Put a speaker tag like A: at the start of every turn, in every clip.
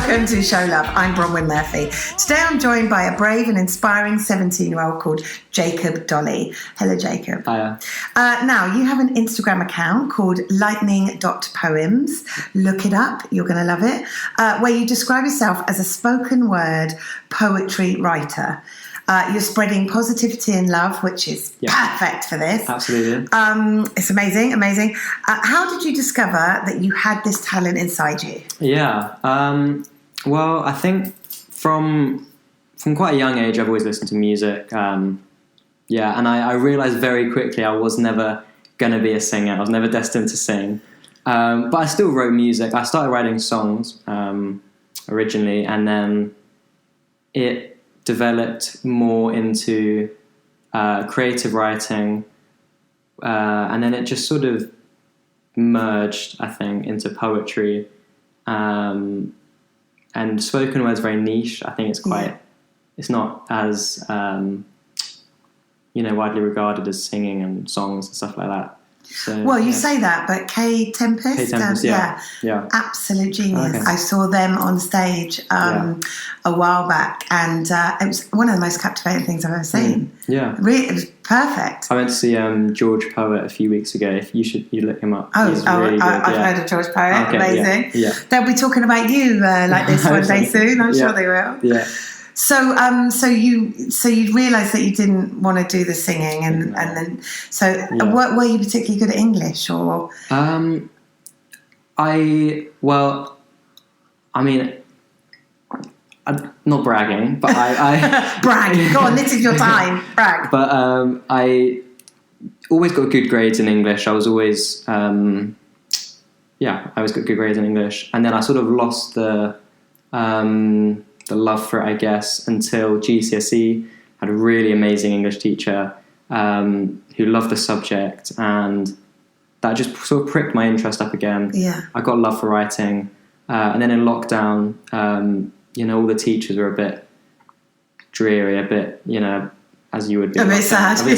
A: Welcome to Show Love. I'm Bronwyn Murphy. Today I'm joined by a brave and inspiring 17-year-old called Jacob Dolly. Hello, Jacob.
B: Hiya.
A: Now, you have an Instagram account called lightning.poems. Look it up. You're going to love it. Where you describe yourself as a spoken word poetry writer. You're spreading positivity and love, which is perfect for this.
B: Absolutely.
A: It's amazing, amazing. How did you discover that you had this talent inside you?
B: Yeah. Well, I think from quite a young age, I've always listened to music. And I realised very quickly I was never going to be a singer. I was never destined to sing. But I still wrote music. I started writing songs originally, and then it developed more into creative writing, and then it just sort of merged, I think, into poetry. And spoken word's very niche. I think it's not as widely regarded as singing and songs and stuff like that. So,
A: well, you say that, but K Tempest,
B: yeah,
A: absolute genius.
B: Okay.
A: I saw them on stage a while back, and it was one of the most captivating things I've ever seen.
B: Yeah,
A: really, it was perfect.
B: I went to see George Poet a few weeks ago. If you look him up.
A: Oh,
B: he's really good.
A: I've heard of George Poet.
B: Okay,
A: amazing.
B: Yeah.
A: They'll be talking about you like this one day soon. I'm sure they will.
B: Yeah.
A: So you realised that you didn't want to do the singing, and then were you particularly good at English or?
B: I'm not bragging, but I
A: brag. Go on, this is your time. Brag.
B: But I always got good grades in English. I was always I always got good grades in English, and then I sort of lost the love for it, I guess, until GCSE. I had a really amazing English teacher who loved the subject, and that just sort of pricked my interest up again.
A: Yeah.
B: I got love for writing, and then in lockdown, all the teachers were a bit dreary, a bit, as you would be.
A: A bit sad. We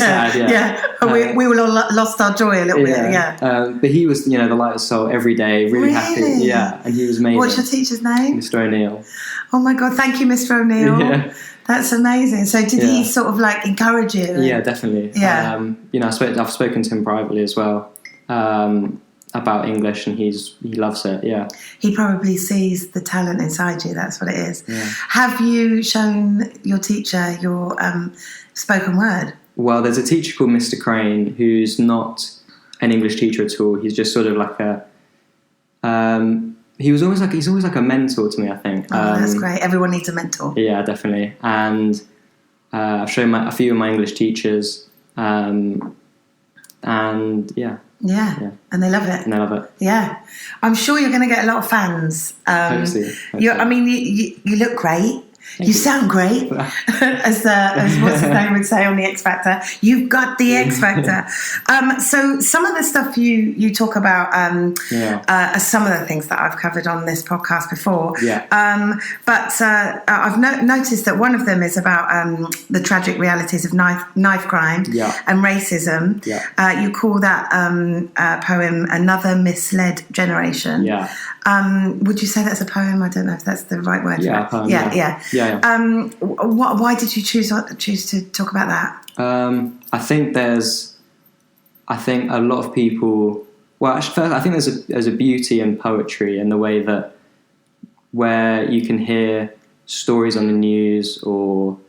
A: all lost our joy a little bit. Yeah.
B: But he was, the light of soul every day, really happy. Yeah, and he was amazing.
A: What's your teacher's name?
B: Mr. O'Neill.
A: Oh my God! Thank you, Mr. O'Neill. Yeah. That's amazing. So did he sort of encourage you?
B: Yeah, definitely.
A: Yeah.
B: I've spoken to him privately as well about English, and he loves it. Yeah.
A: He probably sees the talent inside you. That's what it is.
B: Yeah.
A: Have you shown your teacher your spoken word?
B: Well, there's a teacher called Mr. Crane who's not an English teacher at all. He's just sort of like he's always like a mentor to me, I think.
A: Oh, that's great. Everyone needs a mentor.
B: Yeah, definitely. And I've shown a few of my English teachers, and yeah.
A: Yeah, and they love it. Yeah, I'm sure you're going to get a lot of fans.
B: Hopefully.
A: You look great. You sound great, as what's his name would say on the X Factor. You've got the X Factor. So some of the stuff you talk about are some of the things that I've covered on this podcast before.
B: Yeah.
A: But I've noticed that one of them is about the tragic realities of knife crime and racism.
B: Yeah.
A: You call that poem "Another Misled Generation."
B: Yeah.
A: Would you say that's a poem? I don't know if that's the right word.
B: Yeah.
A: For it. Yeah. Why did you choose to talk about that?
B: I think a lot of people. Well, actually, first, I think there's a beauty in poetry in the way that where you can hear stories on the news or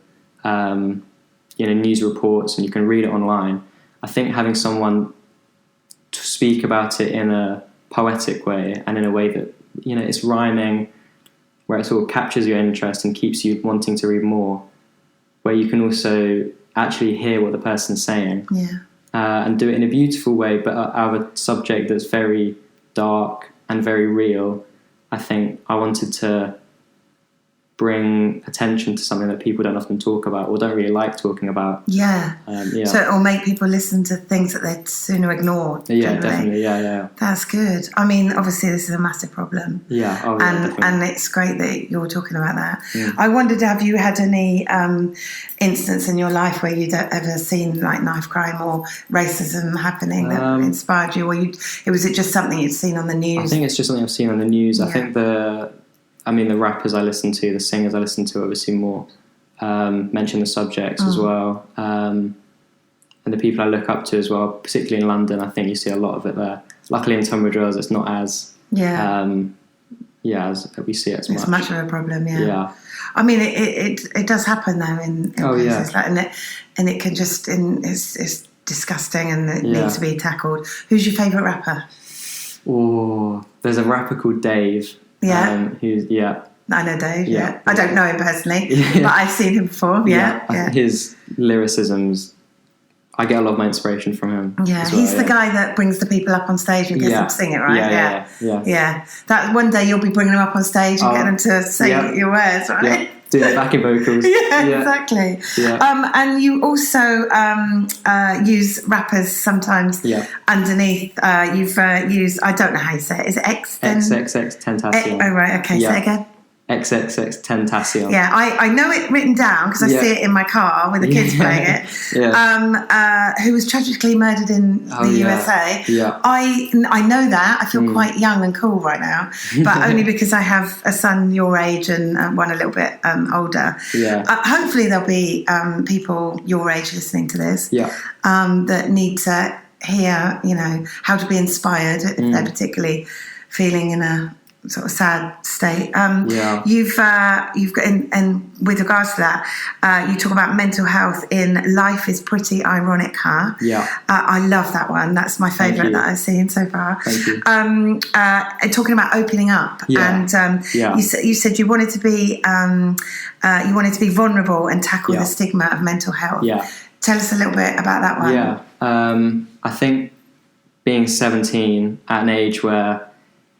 B: news reports, and you can read it online. I think having someone to speak about it in a poetic way and in a way that it's rhyming, where it sort of captures your interest and keeps you wanting to read more, where you can also actually hear what the person's saying, and do it in a beautiful way, but out of a subject that's very dark and very real. I think I wanted to bring attention to something that people don't often talk about or don't really like talking about. So it'll make people listen to things that they'd sooner ignore. Yeah, definitely. Yeah.
A: That's good. I mean, obviously this is a massive problem.
B: Yeah. Oh,
A: and it's great that you're talking about that. I wondered, have you had any instance in your life where you'd ever seen knife crime or racism happening that inspired you, or was it just something you'd seen on the news?
B: I think it's just something I've seen on the news. I think I mean, the rappers I listen to, the singers I listen to, obviously more mention the subjects as well. And the people I look up to as well, particularly in London, I think you see a lot of it there. Luckily in Tunbridge Wells, it's not as as we see it as much.
A: It's much of a problem. Yeah. I mean, it does happen though in places like, and it can just it's disgusting and it needs to be tackled. Who's your favourite rapper?
B: Oh, there's a rapper called Dave.
A: Yeah.
B: Who's
A: I know Dave. Yeah. I don't know him personally, but I've seen him before. Yeah.
B: His lyricisms, I get a lot of my inspiration from him.
A: Yeah, well, he's the guy that brings the people up on stage and gets them to sing it, right? Yeah. That one day you'll be bringing them up on stage and get them to say your words, right?
B: Yeah. Doing backing vocals.
A: Exactly. Yeah. And you also use rappers sometimes underneath. You've used, I don't know how you say it. Is it
B: XXXTentacion.
A: Oh, right. Okay, say it again.
B: XXXTentacion.
A: Yeah, I know it written down because I see it in my car with the kids playing it. Who was tragically murdered in the USA.
B: Yeah.
A: I know that. I feel quite young and cool right now, but only because I have a son your age and one a little bit older.
B: Yeah.
A: Hopefully there'll be people your age listening to this that need to hear, how to be inspired if they're particularly feeling in a sort of sad state. You've got, and with regards to that, you talk about mental health in Life is Pretty Ironic, huh?
B: Yeah.
A: I love that one. That's my favourite that I've seen so far.
B: Thank you.
A: Talking about opening up, and you said you wanted to be vulnerable and tackle the stigma of mental health.
B: Yeah.
A: Tell us a little bit about that one.
B: Yeah. I think being 17 at an age where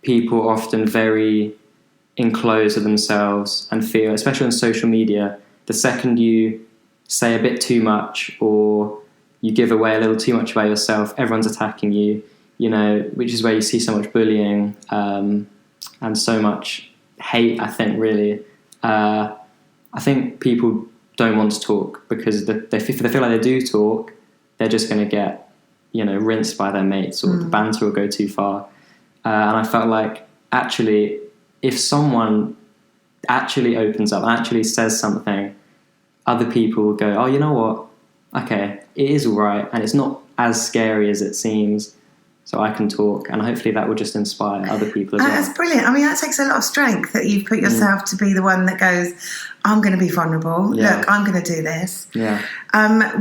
B: people are often very enclosed with themselves and feel, especially on social media, the second you say a bit too much or you give away a little too much about yourself, everyone's attacking you, which is where you see so much bullying and so much hate, I think, really. I think people don't want to talk because they feel like they do talk, they're just going to get, rinsed by their mates or the banter will go too far. And I felt like, actually, if someone actually opens up and actually says something, other people will go, oh, you know what? Okay, it is all right. And it's not as scary as it seems. So I can talk. And hopefully that will just inspire other people as well.
A: That's brilliant. I mean, that takes a lot of strength that you've put yourself to be the one that goes, I'm going to be vulnerable.
B: Yeah.
A: Look, I'm going to do this.
B: Yeah.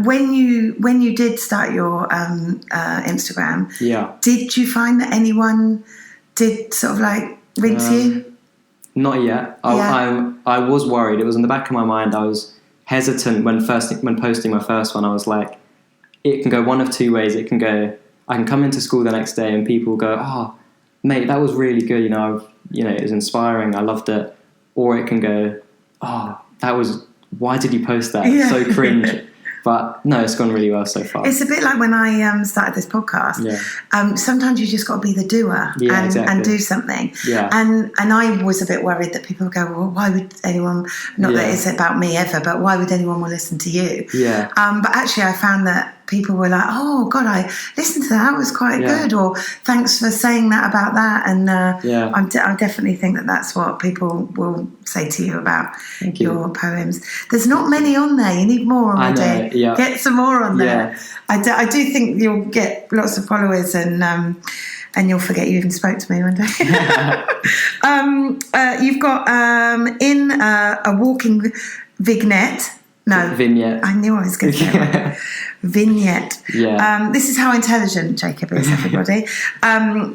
A: When you did start your Instagram, did you find that anyone did sort of like rinse you?
B: Not yet. I was worried. It was in the back of my mind. I was hesitant when posting my first one. I was like, it can go one of two ways. It can go, I can come into school the next day and people go, oh, mate, that was really good. It was inspiring. I loved it. Or it can go, oh, why did you post that?
A: Yeah.
B: So cringe. But no, it's gone really well so far.
A: It's a bit like when I started this podcast.
B: Yeah.
A: Sometimes you just got to be the doer and do something.
B: Yeah.
A: And I was a bit worried that people would go, well, why would anyone, not that it's about me ever, but why would anyone want to listen to you?
B: Yeah.
A: But actually I found that people were like, oh, God, I listened to that. It was quite good. Or thanks for saying that about that. And I definitely think that that's what people will say to you about your poems. There's not many on there. You need more already.
B: I know, yeah.
A: Get some more on there.
B: Yeah.
A: I do think you'll get lots of followers and you'll forget you even spoke to me one day. You've got in a walking vignette. No.
B: Vignette.
A: I knew I was going to say that. Vignette.
B: Yeah.
A: This is how intelligent Jacob is, everybody.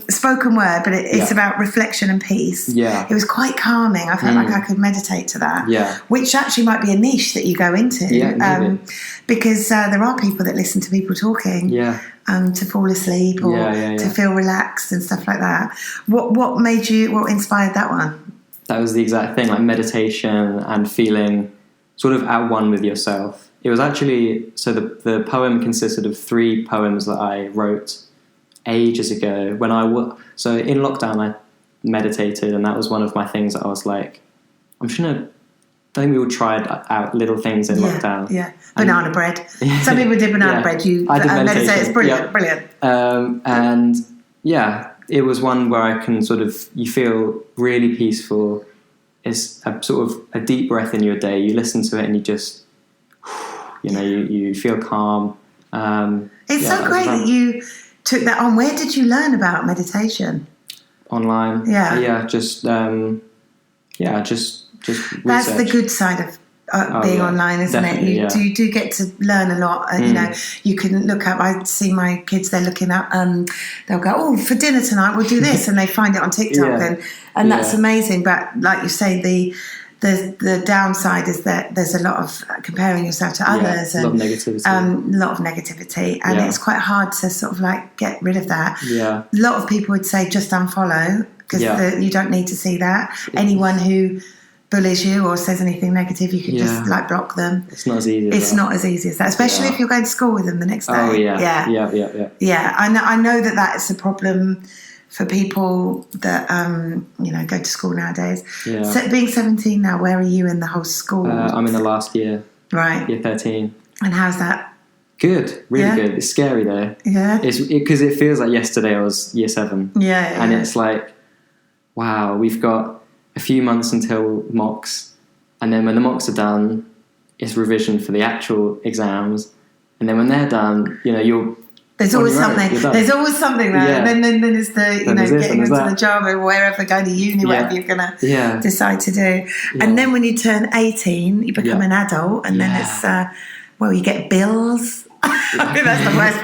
A: Spoken word, but it's about reflection and peace.
B: Yeah.
A: It was quite calming. I felt like I could meditate to that.
B: Yeah.
A: Which actually might be a niche that you go into.
B: Yeah,
A: because there are people that listen to people talking.
B: Yeah.
A: To fall asleep or to feel relaxed and stuff like that. What inspired that one?
B: That was the exact thing, like meditation and feeling sort of at one with yourself. It was actually, so the poem consisted of 3 poems that I wrote ages ago. So in lockdown I meditated, and that was one of my things that I was like, I think we all tried out little things in lockdown. Yeah,
A: banana bread. Some people did banana bread. I did meditate. It's brilliant, brilliant.
B: And it was one where I can you feel really peaceful. it's a sort of a deep breath in your day. You listen to it and you just, you feel calm.
A: It's so great that you took that on. Where did you learn about meditation?
B: Online.
A: Yeah.
B: Just research.
A: That's the good side of being online, isn't it? You do get to learn a lot. You can look up. I see my kids; they're looking up. They'll go, "Oh, for dinner tonight, we'll do this," and they find it on TikTok, and that's amazing. But like you say, the downside is that there's a lot of comparing yourself to others,
B: and a
A: lot of negativity, and it's quite hard to sort of like get rid of that.
B: Yeah,
A: a lot of people would say just unfollow because you don't need to see that. Anyone who bullies you or says anything negative, you can just like block them.
B: It's not as easy.
A: It's not as easy as that, especially if you're going to school with them the next day.
B: Oh yeah.
A: Yeah. I know that is a problem for people that go to school nowadays.
B: Yeah.
A: So being 17 now, where are you in the whole school?
B: I'm in the last year.
A: Right.
B: Year 13.
A: And how's that?
B: Good, really good. It's scary though.
A: Yeah.
B: It's because it feels like yesterday I was year 7.
A: Yeah.
B: And it's like, wow, we've got a few months until mocks, and then when the mocks are done, it's revision for the actual exams, and then when they're done,
A: there's always something. There's always something there, and then it's the getting into the job or wherever, going to uni, whatever you're gonna decide to do, and then when you turn 18, you become an adult, and then it's you get bills. I think that's the worst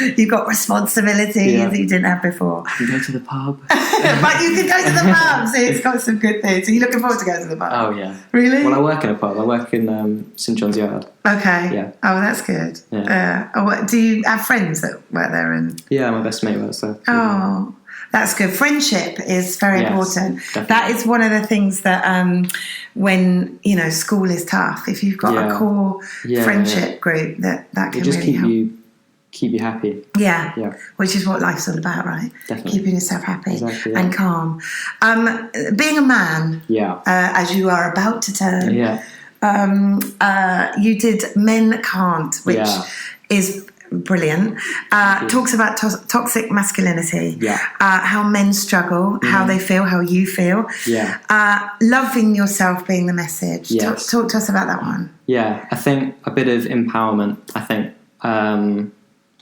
A: bit. You've got responsibilities that you didn't have before.
B: You can go to the pub.
A: But you can go to the pub, so it's got some good things. Are you looking forward to going to the pub?
B: Oh, yeah.
A: Really?
B: Well, I work in a pub. I work in St John's Yard.
A: Okay.
B: Yeah.
A: Oh, that's good.
B: Yeah.
A: Do you have friends that work there?
B: Yeah, my best mate works there.
A: Oh, that's good. Friendship is very important.
B: Definitely.
A: That is one of the things that when school is tough, if you've got a core friendship group, that can
B: just
A: really help.
B: Keep you happy.
A: Yeah, which is what life's all about, right?
B: Definitely.
A: Keeping yourself happy
B: and
A: calm. Being a man, as you are about to turn, you did Men Can't, which is brilliant. Talks about toxic masculinity, how men struggle, how they feel, how you feel. Loving yourself being the message.
B: Yes.
A: Talk to us about that one.
B: Yeah, I think a bit of empowerment.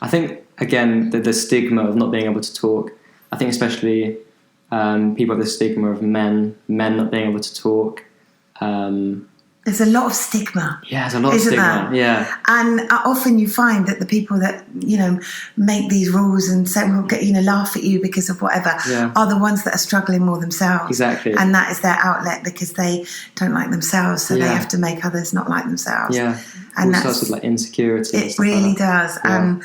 B: I think again the stigma of not being able to talk. I think especially people have the stigma of men not being able to talk.
A: There's a lot of stigma.
B: Yeah, there's a lot of stigma. Yeah,
A: and often you find that the people that make these rules and say we'll get laugh at you because of whatever are the ones that are struggling more themselves.
B: Exactly,
A: and that is their outlet because they don't like themselves, so they have to make others not like themselves.
B: Yeah,
A: and
B: that starts with like insecurity.
A: It really does. Yeah.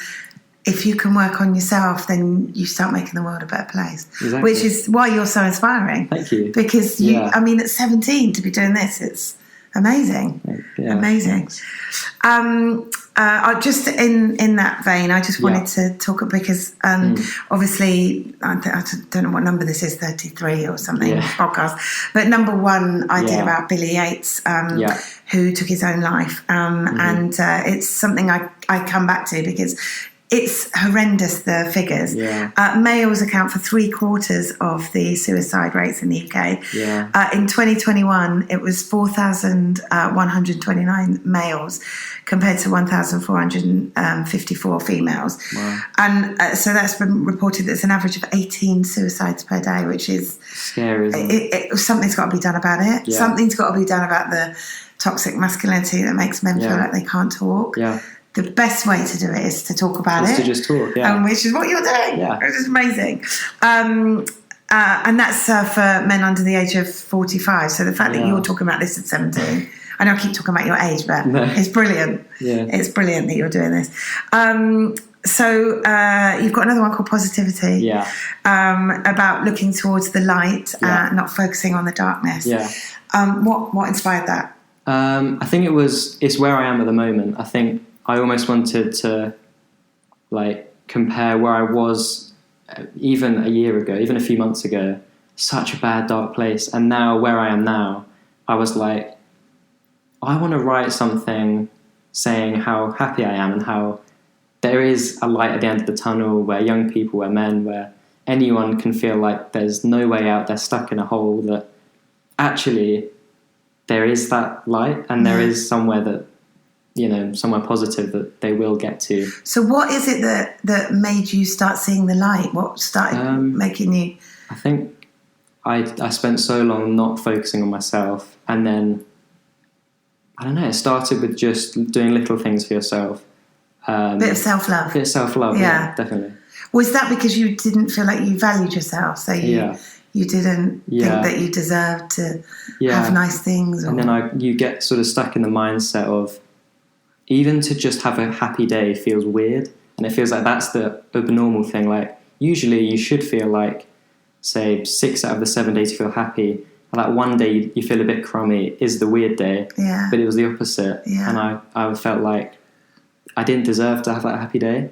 A: If you can work on yourself, then you start making the world a better place. Exactly. Which is why you're so inspiring.
B: Thank you.
A: Because at 17 to be doing this, it's amazing.
B: Yeah.
A: Amazing. Just in that vein, I just wanted to talk because obviously I don't know what number this is, 33 or something podcast. But number 1 I did about Billy Yates, who took his own life, and it's something I come back to because it's horrendous, the figures. Males account for 3/4 of the suicide rates in the UK. In 2021, it was 4,129 males compared to 1,454 females.
B: Wow.
A: And so that's been reported there's an average of 18 suicides per day, which is
B: scary, isn't it?
A: Something's got to be done about it.
B: Yeah.
A: Something's got to be done about the toxic masculinity that makes men feel like they can't talk.
B: Yeah.
A: The best way to do it is to talk about it.
B: To just talk,
A: which is what you're doing.
B: Yeah.
A: Which is amazing. And that's for men under the age of 45. So the fact that you're talking about this at 17, I know I keep talking about your age, but it's brilliant.
B: Yeah.
A: It's brilliant that you're doing this. So you've got another one called Positivity. About looking towards the light, not focusing on the darkness. What inspired that?
B: I think it's where I am at the moment. I think I almost wanted to compare where I was even a year ago, even a few months ago, such a bad dark place, and now where I am now, I was like, I want to write something saying how happy I am and how there is a light at the end of the tunnel where young people, where men, where anyone can feel like there's no way out, they're stuck in a hole that actually there is that light, and there is somewhere that, somewhere positive that they will get to.
A: So what is it that made you start seeing the light? What started making you...
B: I think I spent so long not focusing on myself, and then, I don't know, it started with just doing little things for yourself.
A: Bit of self-love.
B: Bit of self-love, yeah, definitely.
A: Was that because you didn't feel like you valued yourself? So you didn't think that you deserved to have nice things? Or...
B: And then you get sort of stuck in the mindset of, even to just have a happy day feels weird. And it feels like that's the abnormal thing. Like, usually you should feel like, say, 6 out of the 7 days you feel happy. And like one day you feel a bit crummy is the weird day.
A: Yeah.
B: But it was the opposite. Yeah. And I felt like I didn't deserve to have that happy day.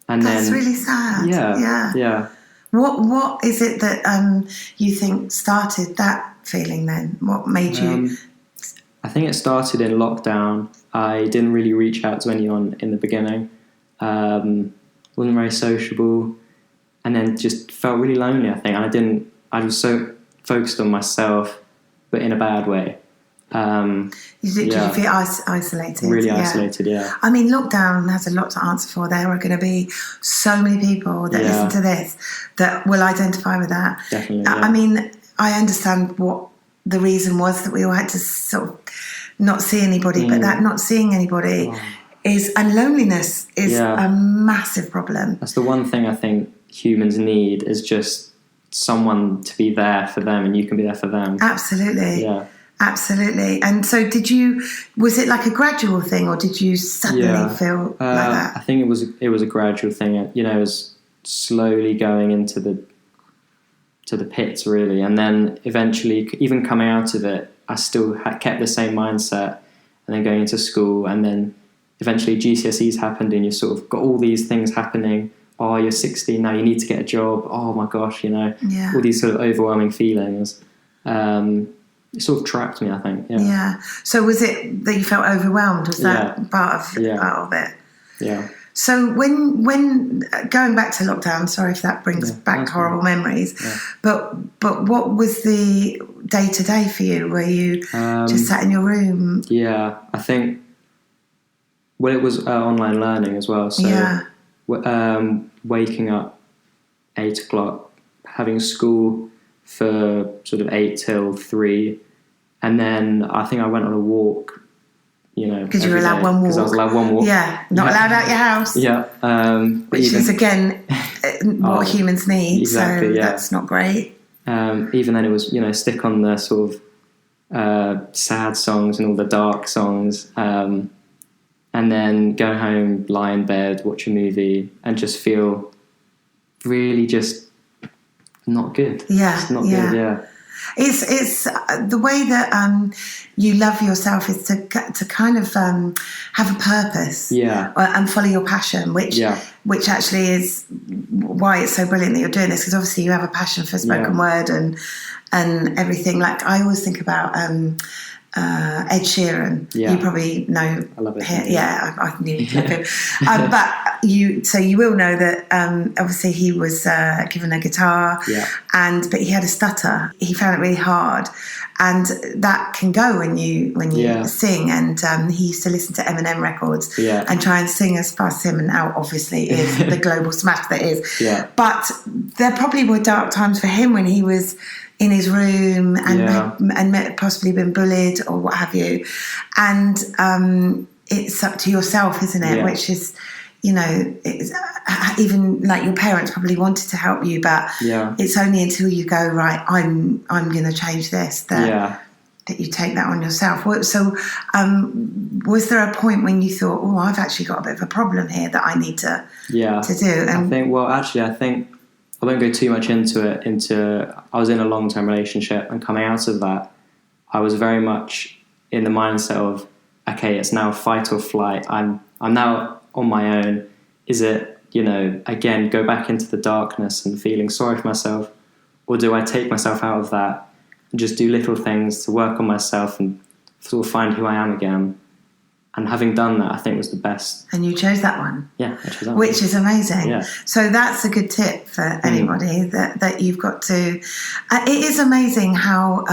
B: And
A: that's really sad. Yeah. What is it that you think started that feeling then? What made you...
B: I think it started in lockdown. I didn't really reach out to anyone in the beginning. Wasn't very sociable, and then just felt really lonely, I think. And I was so focused on myself, but in a bad way.
A: Did you feel isolated?
B: Really isolated, yeah.
A: I mean, lockdown has a lot to answer for. There are going to be so many people that listen to this that will identify with that.
B: Definitely,
A: I mean, I understand what the reason was, that we all had to sort of not see anybody, but that not seeing anybody and loneliness is a massive problem.
B: That's the one thing I think humans need, is just someone to be there for them, and you can be there for them.
A: Absolutely.
B: Yeah.
A: Absolutely. And so was it like a gradual thing, or did you suddenly feel like that?
B: I think it was a gradual thing. It was slowly going into the pits, really. And then eventually, even coming out of it, I still kept the same mindset, and then going into school, and then eventually GCSEs happened, and you sort of got all these things happening. Oh, you're 16 now, you need to get a job. Oh my gosh, all these sort of overwhelming feelings. It sort of trapped me, I think.
A: Yeah. So was it that you felt overwhelmed? Was that part of it?
B: Yeah.
A: So when going back to lockdown, sorry if that brings back horrible memories, but what was the day to day for you? Were you just sat in your room?
B: Yeah, I think. Well, it was online learning as well. So waking up 8 o'clock, having school for sort of 8 till 3, and then I think I went on a walk.
A: Because you were allowed one walk.
B: Because I was allowed one walk.
A: Yeah, not allowed out your house.
B: Yeah.
A: Which is, again, what humans need.
B: Exactly,
A: so that's not great.
B: Even then it was, stick on the sort of sad songs and all the dark songs. And then go home, lie in bed, watch a movie, and just feel really just not good.
A: Yeah.
B: It's not good, yeah.
A: It's the way that you love yourself is to kind of have a purpose, and follow your passion, which actually is why it's so brilliant that you're doing this, because obviously you have a passion for spoken word and everything. Like, I always think about Ed Sheeran. You probably know.
B: I love it.
A: I knew you'd love him. But you will know that obviously he was given a guitar, but he had a stutter. He found it really hard, and that can go when you sing. And he used to listen to Eminem records and try and sing as fast as him. And now, obviously, is the global smash that is.
B: Yeah.
A: But there probably were dark times for him when he was in his room and possibly been bullied or what have you. And it's up to yourself, isn't it? Which is, it's, even like your parents probably wanted to help you, but it's only until you go, right, I'm going to change this, that you take that on yourself. So was there a point when you thought, oh, I've actually got a bit of a problem here that I need to do? And
B: I think I won't go too much into it. I was in a long-term relationship, and coming out of that, I was very much in the mindset of, okay, it's now fight or flight. I'm now on my own. Is it, again, go back into the darkness and feeling sorry for myself, or do I take myself out of that and just do little things to work on myself and sort of find who I am again? having done that, I think was the best.
A: And you chose that one.
B: Yeah, I chose that one.
A: Which is amazing.
B: Yeah.
A: So that's a good tip for anybody that you've got to. It is amazing how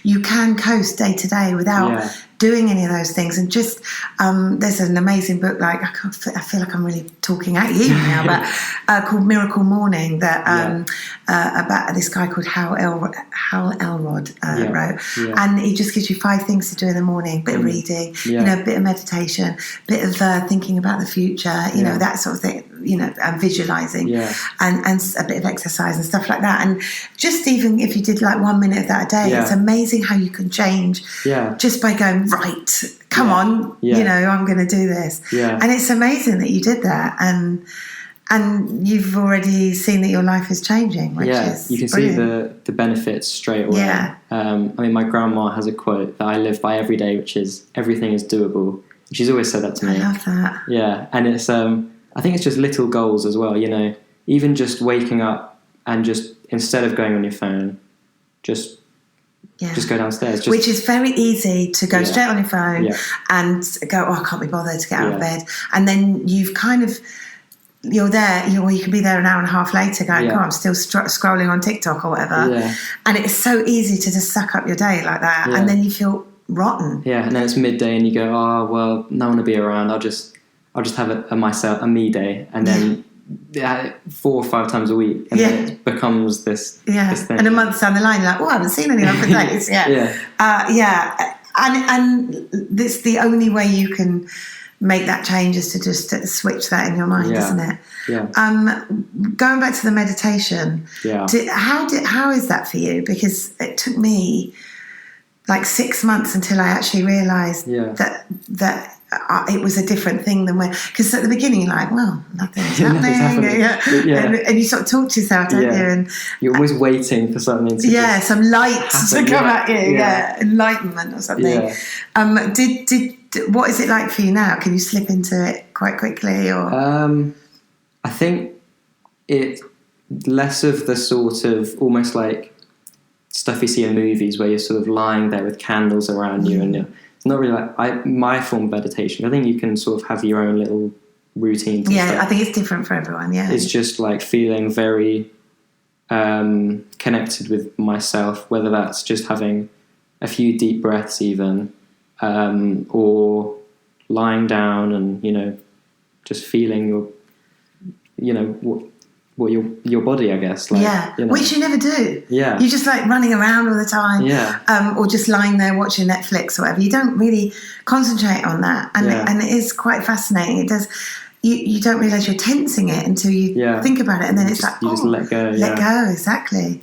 A: you can coast day to day without doing any of those things, and just there's an amazing book, like I feel like I'm really talking at you now, but called Miracle Morning, that about this guy called Hal Elrod wrote, and he just gives you 5 things to do in the morning: bit of reading, a bit of meditation, bit of thinking about the future, you know, that sort of thing, and visualizing, and a bit of exercise and stuff like that. And just even if you did like 1 minute of that a day, it's amazing how you can change just by going, right, come on, I'm going to do this. And it's amazing that you did that, and you've already seen that your life is changing, which is
B: you can
A: brilliant.
B: see the benefits straight away. I mean, my grandma has a quote that I live by every day, which is, everything is doable. She's always said that to me.
A: I love that.
B: Yeah, and it's I think it's just little goals as well, even just waking up and just, instead of going on your phone, just go downstairs.
A: Which is very easy to go straight on your phone and go, I can't be bothered to get out of bed. And then you've kind of, you're there, you can be there an hour and a half later going, I'm still scrolling on TikTok or whatever. And it's so easy to just suck up your day like that. And then you feel rotten. Yeah,
B: and then it's midday and you go, oh, well, no one will be around. I'll just have a me day. And then 4 or 5 times a week, and then it becomes this thing.
A: And a month down the line, you're like, I haven't seen anyone for days. And this, the only way you can make that change is to just switch that in your mind, isn't it? Going back to the meditation, how is that for you? Because it took me like 6 months until I actually realised that it was a different thing than because at the beginning you're like, well, nothing's happening. And you sort of talk to yourself, don't you? And
B: you're always waiting for something to
A: some light to come at you, enlightenment or something. What is it like for you now? Can you slip into it quite quickly, or?
B: I think it's less of the sort of almost like stuff you see in movies where you're sort of lying there with candles around you, and it's not really like my form of meditation. I think you can sort of have your own little routines.
A: I think it's different for everyone.
B: It's just like feeling very connected with myself, whether that's just having a few deep breaths even, or lying down and just feeling what your body, I guess,
A: which you never do. You're just like running around all the time, or just lying there watching Netflix or whatever. You don't really concentrate on that, and it is quite fascinating. It does. You don't realise you're tensing it until you think about it, and then it's like
B: you just let go.
A: Let go, exactly.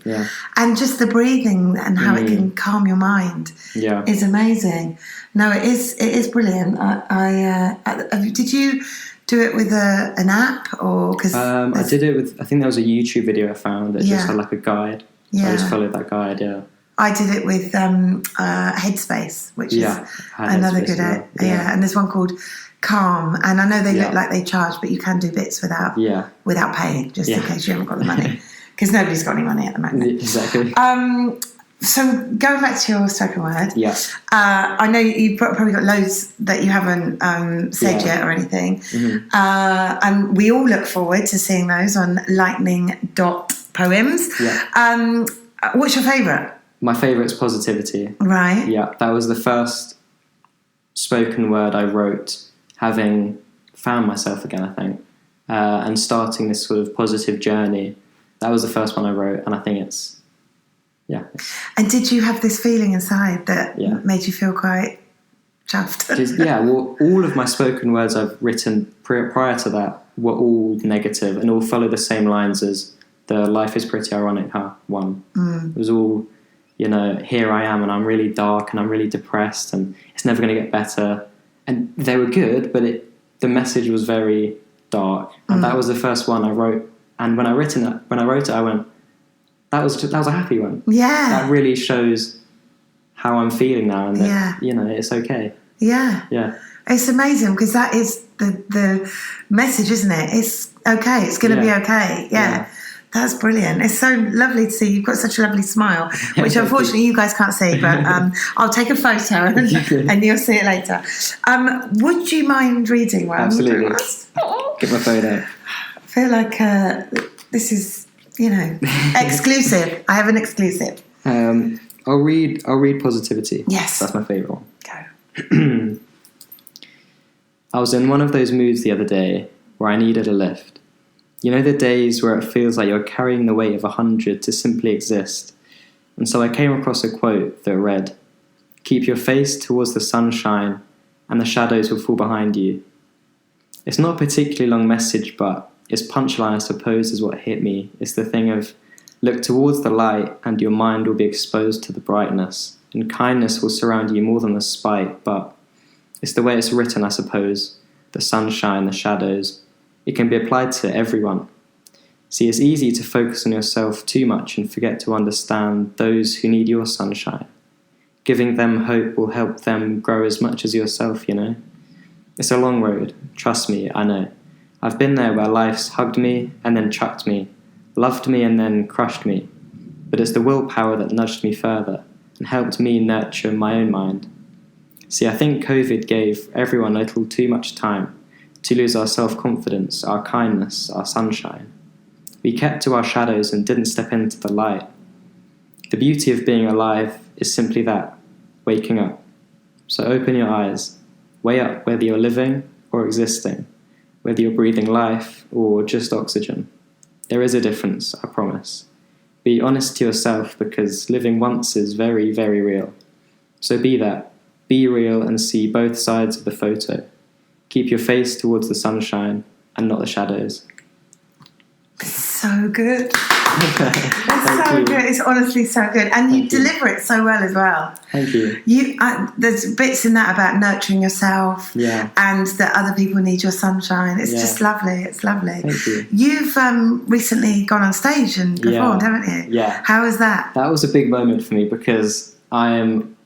A: And just the breathing and how it can calm your mind is amazing. No, it is brilliant. Did you do it with an app, or because
B: I did it with? I think there was a YouTube video I found that just had like a guide. So I just followed that guide.
A: I did it with Headspace, which is another good and there's one called Calm, and I know they look like they charge, but you can do bits without paying, just in case you haven't got the money, because nobody's got any money at the moment.
B: Exactly.
A: So going back to your spoken word, I know you've probably got loads that you haven't said yet or anything, and we all look forward to seeing those on lightning.poems. What's your favourite?
B: My favourite is Positivity.
A: Right.
B: Yeah, that was the first spoken word I wrote, having found myself again, I think, and starting this sort of positive journey. That was the first one I wrote, and I think it's.
A: And did you have this feeling inside that made you feel quite chuffed?
B: Well, all of my spoken words I've written prior to that were all negative and all follow the same lines as the Life is Pretty Ironic one. It was all, here I am and I'm really dark and I'm really depressed and it's never going to get better. And they were good, but the message was very dark. And that was the first one I wrote. And when I wrote it, I went, that was a happy one. Yeah. That really shows how I'm feeling now, and that it's okay. Yeah. Yeah.
A: It's amazing because that is the message, isn't it? It's okay. It's going to be okay. Yeah. That's brilliant. It's so lovely to see. You've got such a lovely smile, which unfortunately you guys can't see, but I'll take a photo and you'll see it later. Would you mind reading one?
B: Absolutely. Get my phone out.
A: I feel like this is, exclusive. I have an exclusive.
B: I'll read Positivity.
A: Yes.
B: That's my favourite one.
A: Go.
B: I was in one of those moods the other day where I needed a lift. You know the days where it feels like you're carrying the weight of 100 to simply exist. And so I came across a quote that read, "Keep your face towards the sunshine and the shadows will fall behind you." It's not a particularly long message, but its punchline, I suppose, is what hit me. It's the thing of, look towards the light and your mind will be exposed to the brightness, and kindness will surround you more than the spite, but it's the way it's written, I suppose. The sunshine, the shadows. It can be applied to everyone. See, it's easy to focus on yourself too much and forget to understand those who need your sunshine. Giving them hope will help them grow as much as yourself, It's a long road, trust me, I know. I've been there where life's hugged me and then chucked me, loved me and then crushed me. But it's the willpower that nudged me further and helped me nurture my own mind. See, I think COVID gave everyone a little too much time to lose our self-confidence, our kindness, our sunshine. We kept to our shadows and didn't step into the light. The beauty of being alive is simply that, waking up. So open your eyes, weigh up whether you're living or existing, whether you're breathing life or just oxygen. There is a difference, I promise. Be honest to yourself because living once is very, very real. So be that, be real and see both sides of the photo. Keep your face towards the sunshine and not the shadows.
A: So good. It's so good. It's honestly so good. And you deliver it so well as well.
B: Thank you.
A: There's bits in that about nurturing yourself and that other people need your sunshine. It's just lovely. It's lovely.
B: Thank you.
A: You've recently gone on stage and performed, haven't you?
B: Yeah.
A: How was that?
B: That was a big moment for me because I am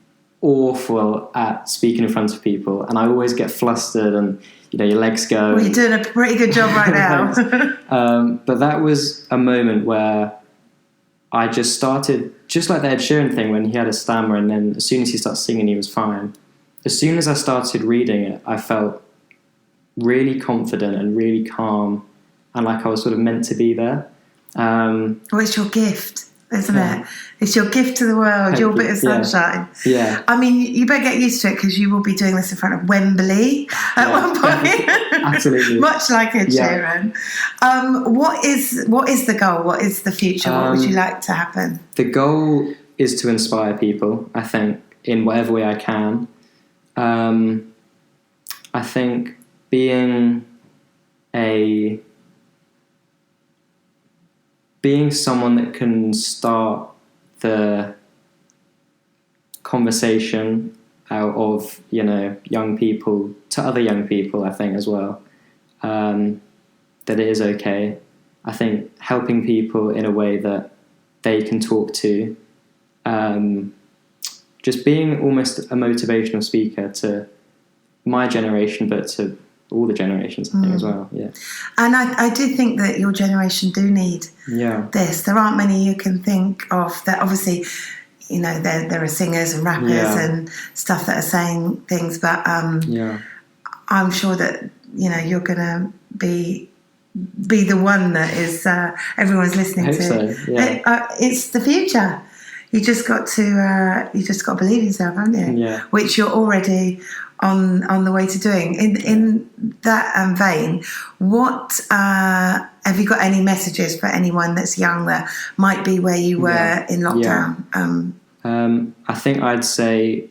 B: awful at speaking in front of people and I always get flustered and your legs go.
A: Well, you're doing a pretty good job right now.
B: But that was a moment where I just started, just like the Ed Sheeran thing when he had a stammer and then as soon as he started singing he was fine. As soon as I started reading it, I felt really confident and really calm and like I was sort of meant to be there.
A: Well, it's your gift, isn't it? It's your gift to the world, your bit of sunshine.
B: Yeah.
A: I mean, you better get used to it because you will be doing this in front of Wembley at one point.
B: Absolutely.
A: Much like Ed Sheeran. What is the goal? What is the future? What would you like to happen?
B: The goal is to inspire people, I think, in whatever way I can. I think being someone that can start the conversation out of young people to other young people, I think as well, that it is okay. I think helping people in a way that they can talk to, just being almost a motivational speaker to my generation, but to all the generations, I think, as well. Yeah. And
A: I do think that your generation do need this. There aren't many you can think of that obviously, there are singers and rappers and stuff that are saying things, but I'm sure that, you're going to be the one that is everyone's listening to.
B: So, yeah.
A: It's the future. You just got to believe in yourself, haven't you?
B: Yeah.
A: Which you're already on the way to doing. In that vein, what have you got any messages for anyone that's young that might be where you were in lockdown?
B: I think I'd say,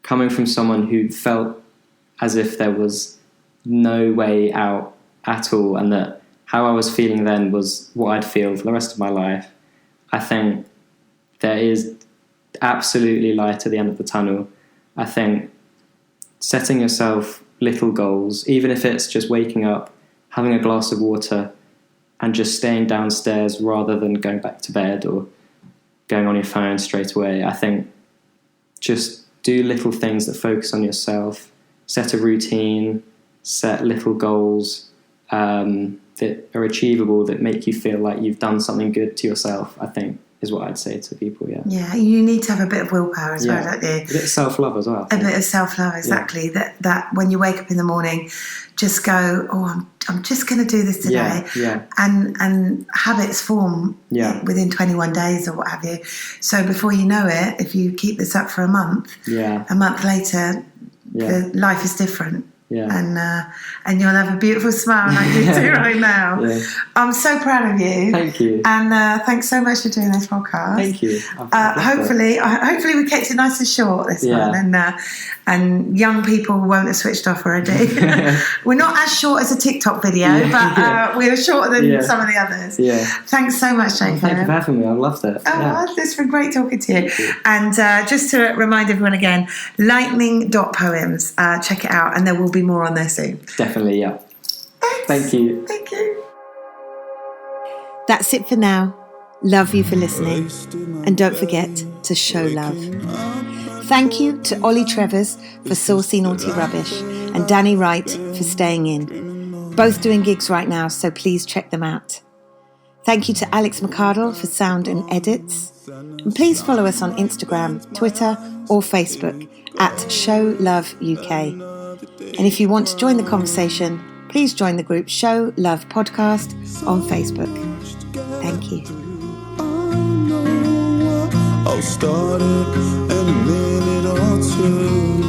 B: coming from someone who felt as if there was no way out at all, and that how I was feeling then was what I'd feel for the rest of my life, I think there is absolutely light at the end of the tunnel. I think setting yourself little goals, even if it's just waking up, having a glass of water, and just staying downstairs rather than going back to bed or going on your phone straight away. I think just do little things that focus on yourself, set a routine, set little goals. The that are achievable, that make you feel like you've done something good to yourself, I think is what I'd say to people.
A: Yeah, you need to have a bit of willpower as well, don't you?
B: A bit of self-love as well.
A: A bit of self-love, exactly. That when you wake up in the morning, just go, I'm just going to do this today. And habits form within 21 days or what have you. So before you know it, if you keep this up for a month later, the life is different. And you'll have a beautiful smile like you do right now. I'm so proud of you.
B: Thank you.
A: And thanks so much for doing this podcast.
B: Thank you.
A: Hopefully we kept it nice and short this one, and young people won't have switched off already. We're not as short as a TikTok video, but we're shorter than some of the others. Thanks so much, Jacob.
B: Thank you for having me. I loved it.
A: It's been great talking to you. And just to remind everyone again, lightning.poems. Check it out, and there will be more on there soon.
B: Definitely, yeah. Thank you.
A: Thank you. That's it for now. Love you for listening. And don't forget to show love. Thank you to Ollie Trevors for Saucy Naughty Rubbish and Danny Wright for staying in. Both doing gigs right now, so please check them out. Thank you to Alex McCardle for sound and edits. And please follow us on Instagram, Twitter or Facebook at Show Love UK. And if you want to join the conversation, please join the group Show Love Podcast on Facebook. Thank you.
C: I'll start it in a minute or two.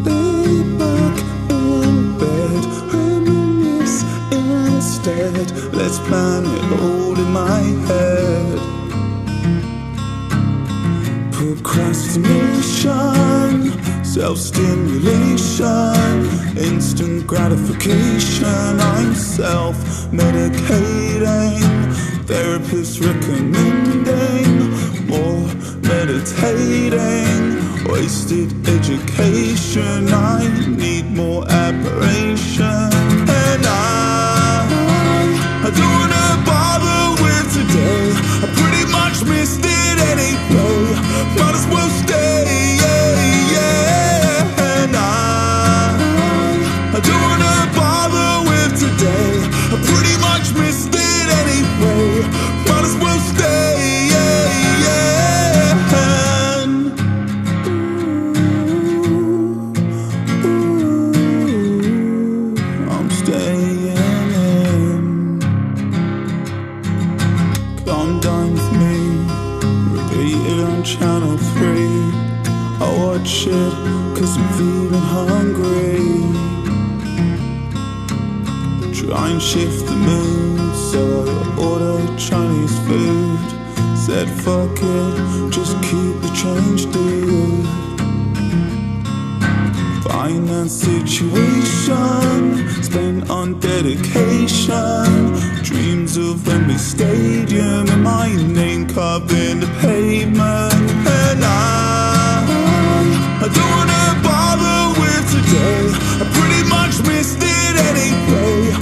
C: Lay back in bed, reminisce instead. Let's plan it all in my head. Procrastination, self-stimulation, instant gratification. I'm self-medicating, therapists recommending more meditating, wasted education. I need more admiration, and I don't wanna bother with today. I pretty much missed it anyway. Might as well stay, and I don't wanna bother with today. I pretty much missed it anyway. Might as well stay, I'm staying in. Come dine with me, repeat it on channel 3. I watch it cause I'm feeling hungry. Try and shift the mood, so I ordered Chinese food. Said fuck it, just keep the change, dude. Finance situation, spent on dedication. Dreams of Wembley Stadium and my name carved in the pavement. And I don't wanna bother with today. I pretty much missed it anyway.